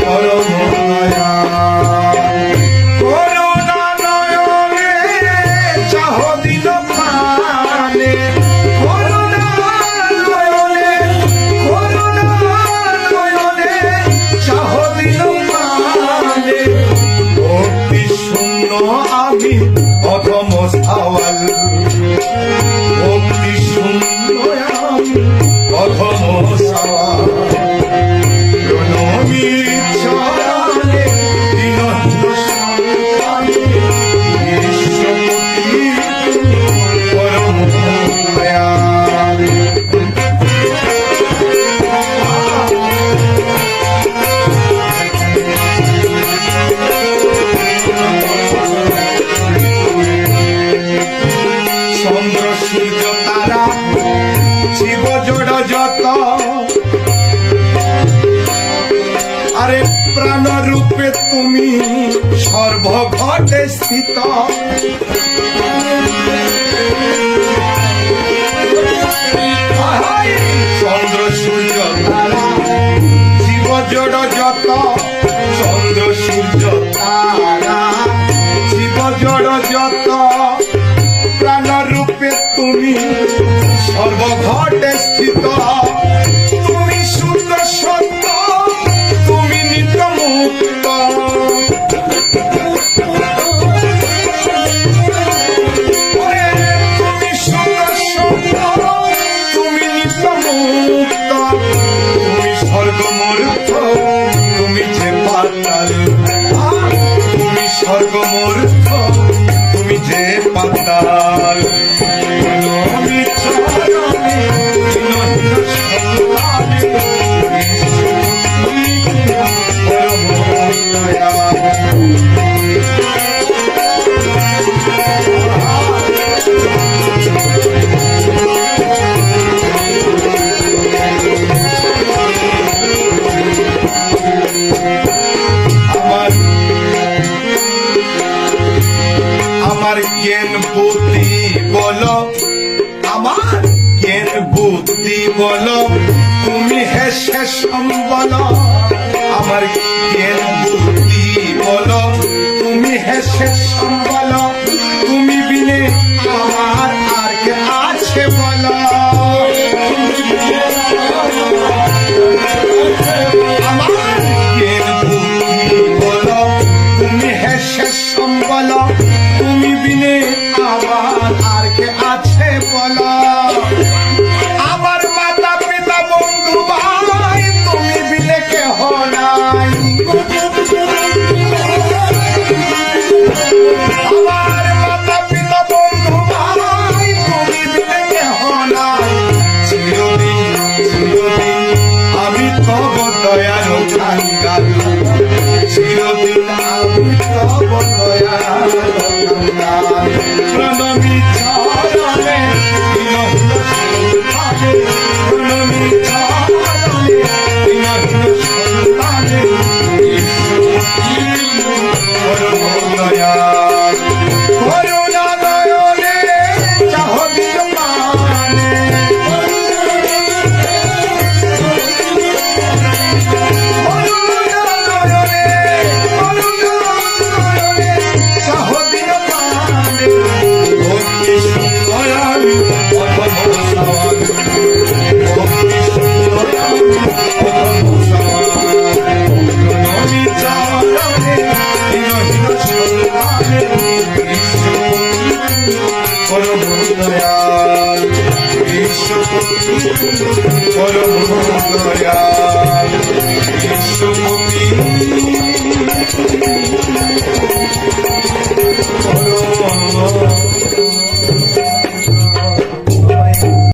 পরম দয়া করুণা নয়নে চাহ দিল প্রাণে করুণা নয়নে চাহ দিল প্রাণে ভক্তি শূন্য আমি অধম সাওয়াল ভক্তি শূন্য আমি অধম সাওয়াল প্রণমী চরণে দীনহীন সন্তানে বিশ্বপতি পরম দয়াল চন্দ্র সূর্য তারা জীব জড় যত আরে প্রাণ রূপে তুমি সর্বঘটে স্থিত চন্দ্র সূর্য তারা জীব জড় যত চন্দ্র সূর্য তারা জীব জড় যত প্রাণ রূপে তুমি সর্বঘটে স্থিত তুমি শুদ্ধ সত্য তুমি নিত্য মুক্ত তুমি শুদ্ধ সত্য তুমি নিত্য মুক্ত তুমি স্বর্গমূর্খ তুমি যে পাতাল তুমি স্বর্গমূর্খ তুমি যে পাতাল প্রণমী চরণে দীনহীন সন্তানে পরম দয়াল আমার জ্ঞান বুদ্ধি বলো আমার জ্ঞান বুদ্ধি বলো তুমি হেসে সম্বল আমার জ্ঞান বুদ্ধি বলো তুমি হেসে সম্বল তুমি বিনে আমার আর কে আছে বলো আমার জ্ঞান বুদ্ধি বলো তুমি হেসে সম্বল তুমি বিনে আমার আর কে আছে বলো আমার মাতা পিতা বন্ধু ভাই তুমি বিনে কেহ নাই আমার মাতা পিতা বন্ধু ভাই তুমি বিনে কেহ নাই চিরদিন চিরদিন আমি তব দয়ার কাঙ্গাল চিরদিন আমি তব দয়ার কাঙ্গাল প্রণমী চরণে দীনহীন সন্তানে প্রণমী চরণে দীনহীন সন্তানে পরম দয়াল করুণা নয়নে চাহ দিল প্রাণে পরম দয়াল বিশ্বপতি পরম দয়াল বিশ্বপতি